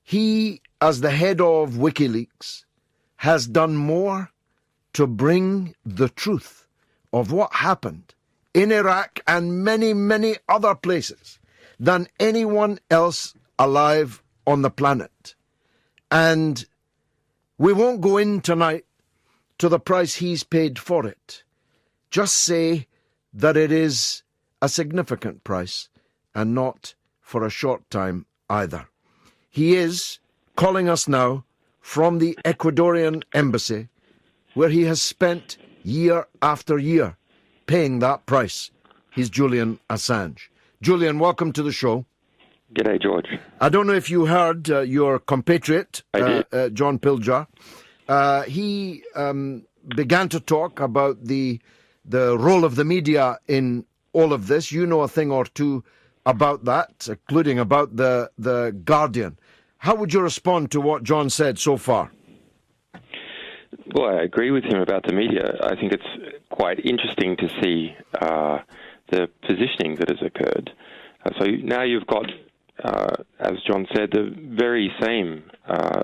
he, as the head of Wikileaks, has done more to bring the truth of what happened in Iraq and many, many other places than anyone else alive on the planet. And we won't go in tonight to the price he's paid for it. Just say that it is a significant price and not for a short time either. He is calling us now from the Ecuadorian embassy, where he has spent year after year paying that price. He's Julian Assange. Julian, welcome to the show. G'day, George. I don't know if you heard your compatriot, John Pilger. He began to talk about the role of the media in all of this. You know a thing or two about that, including about the Guardian. How would you respond to what John said so far? Well, I agree with him about the media. I think it's quite interesting to see the positioning that has occurred. So now you've got, as John said, the very same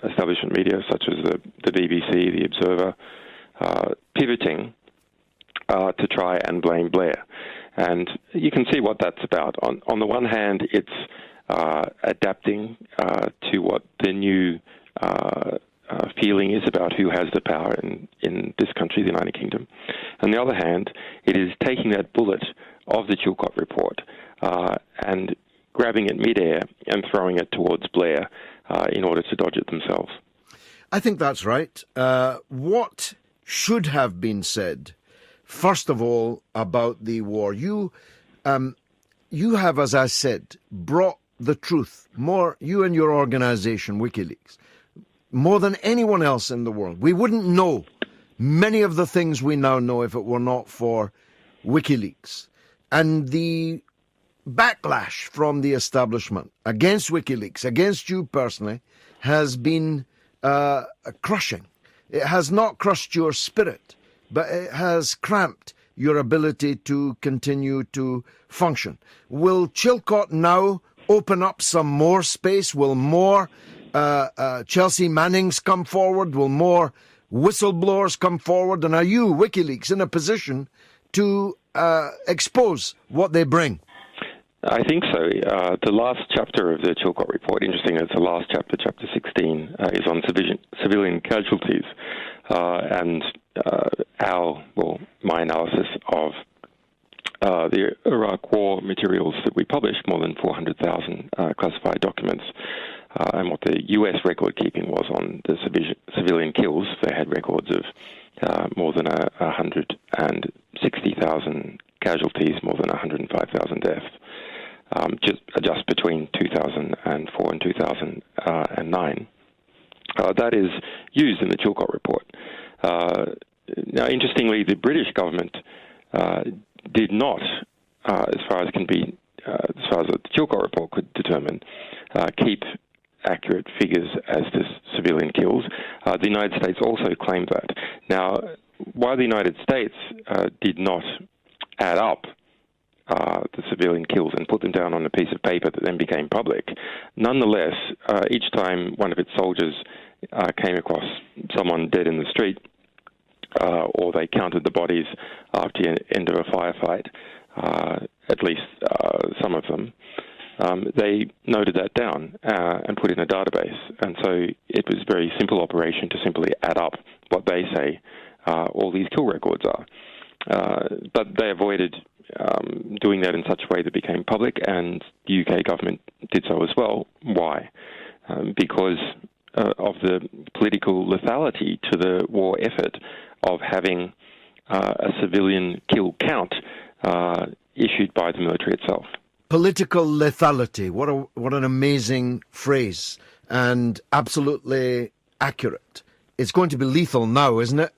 establishment media, such as the BBC, the Observer, pivoting to try and blame Blair. And you can see what that's about. On the one hand, it's adapting to what the new feeling is about who has the power in this country, the United Kingdom. On the other hand, it is taking that bullet of the Chilcott report and grabbing it midair and throwing it towards Blair in order to dodge it themselves. I think that's right. What should have been said, first of all, about the war? You have, as I said, brought the truth, more, you and your organization, Wikileaks, more than anyone else in the world. We wouldn't know many of the things we now know if it were not for Wikileaks. And the backlash from the establishment against Wikileaks, against you personally, has been crushing. It has not crushed your spirit, but it has cramped your ability to continue to function. Will Chilcott now open up some more space? Will more Chelsea Mannings come forward? Will more whistleblowers come forward? And are you, Wikileaks, in a position to expose what they bring? I think so. The last chapter of the Chilcott report, interesting, it's the last chapter, chapter 16, is on civilian casualties and my analysis of the Iraq war materials that we published, more than 400,000 classified documents, and what the US record keeping was on the civilian kills. They had records of more than 160,000 casualties, more than 105,000 deaths, just between 2004 and 2009. That is used in the Chilcott report. Now, interestingly, the British government did not, as far as the Chilcott report could determine, keep accurate figures as to civilian kills. The United States also claimed that. Now, while the United States did not add up the civilian kills and put them down on a piece of paper that then became public, nonetheless, each time one of its soldiers came across someone dead in the street, or they counted the bodies after the end of a firefight, at least some of them, they noted that down and put in a database. And so it was a very simple operation to simply add up what they say all these kill records are. But they avoided doing that in such a way that became public, and the UK government did so as well. Why? Because of the political lethality to the war effort of having a civilian kill count issued by the military itself. Political lethality. What an amazing phrase, and absolutely accurate. It's going to be lethal now, isn't it?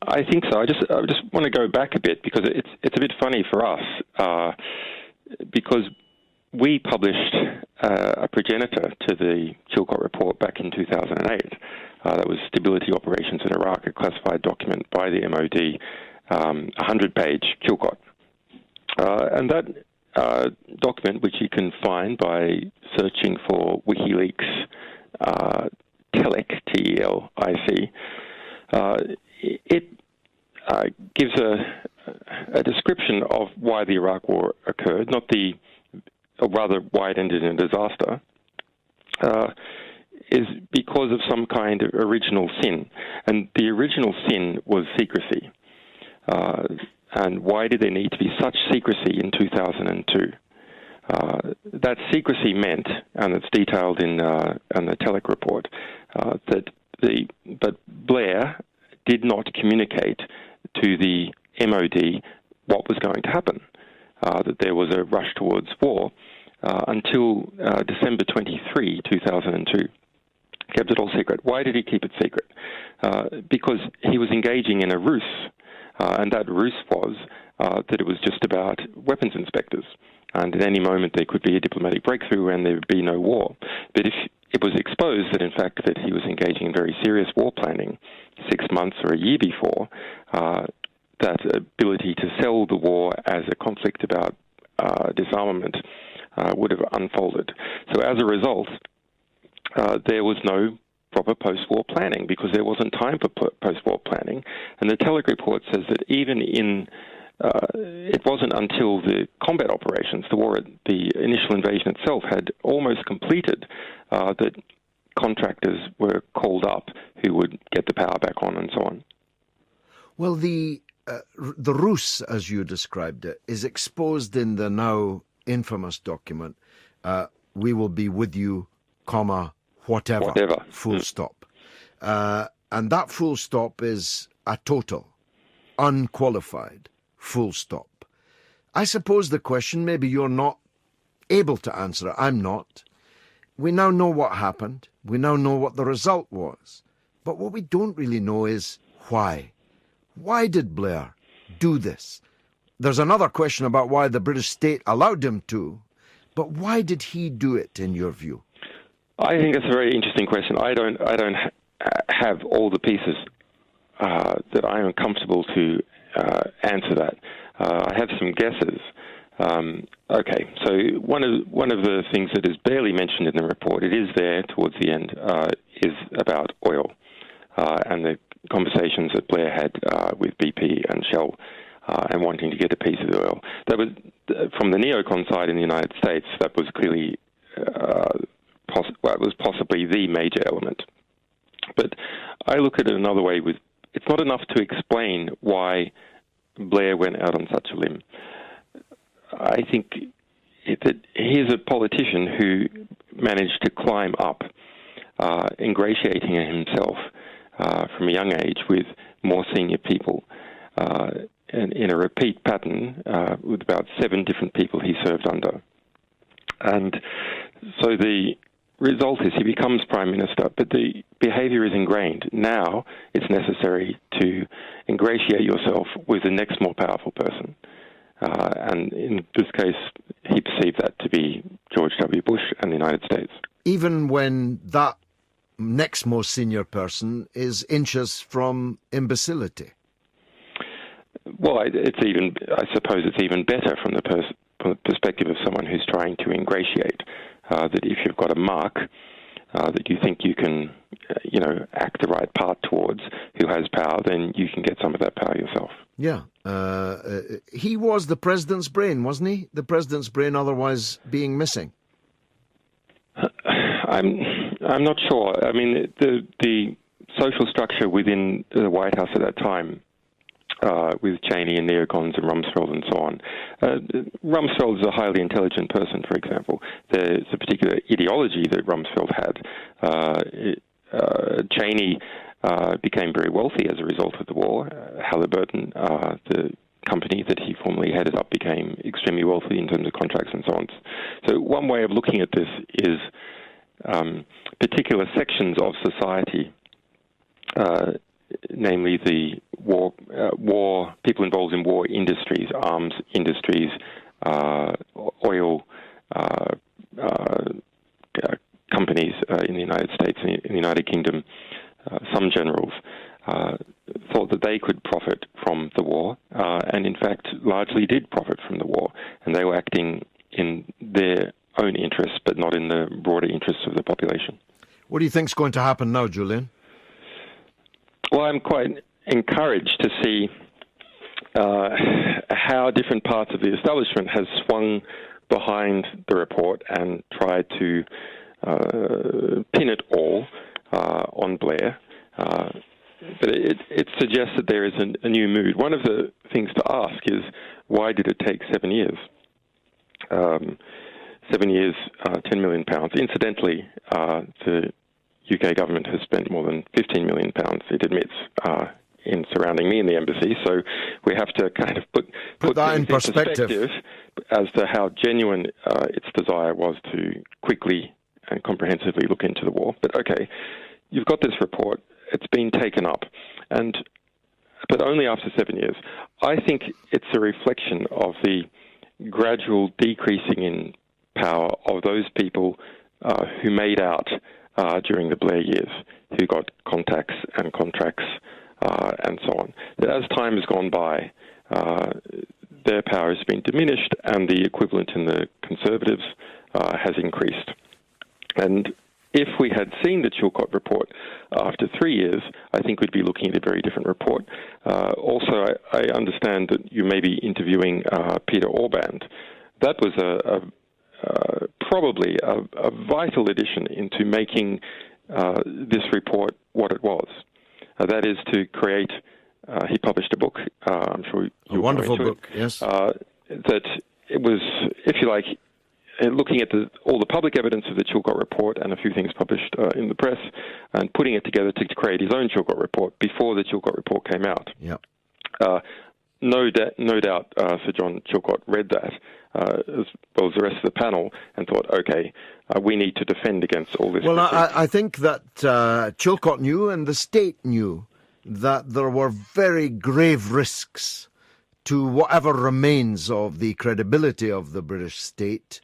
I think so. I just want to go back a bit, because it's a bit funny for us, because we published a progenitor to the Chilcott report back in 2008. That was Stability Operations in Iraq, a classified document by the MOD, 100-page Chilcott. And that document, which you can find by searching for Wikileaks TELIC, T-E-L-I-C, it gives a description of why the Iraq War occurred, or rather why it ended in a disaster, is because of some kind of original sin. And the original sin was secrecy. And why did there need to be such secrecy in 2002? That secrecy meant, and it's detailed in the TELIC report, that Blair did not communicate to the MOD what was going to happen, that there was a rush towards war until December 23, 2002. Kept it all secret. Why did he keep it secret? Because he was engaging in a ruse, and that ruse was that it was just about weapons inspectors. And at any moment there could be a diplomatic breakthrough and there would be no war. But if it was exposed that, in fact, that he was engaging in very serious war planning 6 months or a year before, that ability to sell the war as a conflict about disarmament would have unfolded. So as a result, there was no proper post-war planning because there wasn't time for post-war planning. And the TELIC report says that even in it wasn't until the combat operations, the initial invasion itself had almost completed, that contractors were called up who would get the power back on and so on. Well, the ruse, as you described it, is exposed in the now infamous document, "We will be with you, comma, whatever. Full stop." And that full stop is a total, unqualified full stop. I suppose the question, maybe you're not able to answer it, I'm not. We now know what happened. We now know what the result was. But what we don't really know is why. Why did Blair do this? There's another question about why the British state allowed him to, but why did he do it, in your view? I think that's a very interesting question. I don't have all the pieces that I am comfortable to answer that. I have some guesses. Okay, so one of the things that is barely mentioned in the report, it is there towards the end, is about oil and the conversations that Blair had with BP and Shell and wanting to get a piece of the oil. That was from the neocon side in the United States. That was clearly it was possibly the major element. But I look at it another way. It's not enough to explain why Blair went out on such a limb. I think that he's a politician who managed to climb up, ingratiating himself from a young age with more senior people, and in a repeat pattern with about 7 different people he served under. And so the result is he becomes Prime Minister, but the behaviour is ingrained. Now it's necessary to ingratiate yourself with the next more powerful person. And in this case, he perceived that to be George W. Bush and the United States. Even when that next most senior person is inches from imbecility? Well, I suppose it's even better from the perspective of someone who's trying to ingratiate. That if you've got a mark that you think you can, act the right part towards, who has power, then you can get some of that power yourself. Yeah. He was the president's brain, wasn't he? The president's brain otherwise being missing. I'm not sure. I mean, the social structure within the White House at that time, with Cheney and neocons and Rumsfeld and so on. Rumsfeld is a highly intelligent person, for example. There's a particular ideology that Rumsfeld had. Cheney became very wealthy as a result of the war. Halliburton, the company that he formerly headed up, became extremely wealthy in terms of contracts and so on. So one way of looking at this is particular sections of society, namely the war people involved in war industries, arms industries, oil companies in the United States and in the United Kingdom, some generals thought that they could profit from the war, and in fact largely did profit from the war, and they were acting in their own interests but not in the broader interests of the population. What do you think's going to happen now, Julian? Well, I'm quite encouraged to see how different parts of the establishment has swung behind the report and tried to pin it all on Blair. But it suggests that there is a new mood. One of the things to ask is, why did it take 7 years? 7 years, £10 million. Incidentally, the UK government has spent more than £15 million, it admits, in surrounding me in the embassy. So we have to kind of put that in perspective as to how genuine its desire was to quickly and comprehensively look into the war. But okay, you've got this report. It's been taken up, but only after 7 years. I think it's a reflection of the gradual decreasing in power of those people who made out during the Blair years, who got contacts and contracts and so on. That as time has gone by, their power has been diminished, and the equivalent in the Conservatives has increased. And if we had seen the Chilcott report after 3 years, I think we'd be looking at a very different report. Also, I understand that you may be interviewing Peter Orband. That was probably a vital addition into making this report what it was. That is to create, he published a book, I'm sure you'll a wonderful book, it, yes. That it was, if you like, looking at all the public evidence of the Chilcott report and a few things published in the press, and putting it together to create his own Chilcott report before the Chilcott report came out. Yep. No doubt Sir John Chilcott read that, as well as the rest of the panel, and thought, okay, we need to defend against all this. Well, I think that Chilcott knew, and the state knew, that there were very grave risks to whatever remains of the credibility of the British state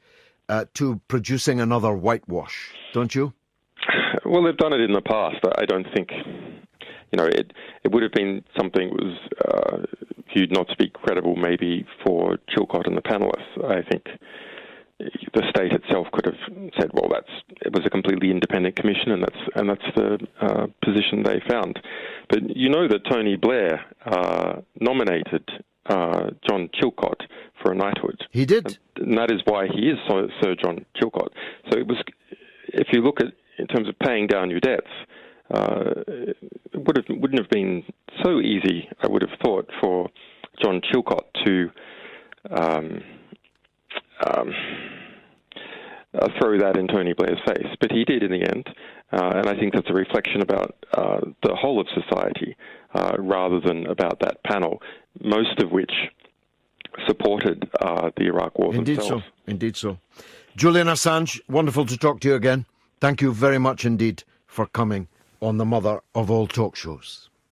to producing another whitewash, don't you? Well, they've done it in the past. I don't think, it would have been something that was viewed not to be credible maybe for Chilcott and the panellists. I think the state itself could have said, well, it was a completely independent commission, and that's the position they found. But you know that Tony Blair nominated John Chilcott for a knighthood. He did. And that is why he is Sir John Chilcott. So it was, if you look at in terms of paying down your debts, it wouldn't have been so easy, I would have thought, for John Chilcott to throw that in Tony Blair's face. But he did in the end, and I think that's a reflection about the whole of society rather than about that panel, most of which supported the Iraq War themselves. Indeed so. Julian Assange, wonderful to talk to you again. Thank you very much indeed for coming on the mother of all talk shows.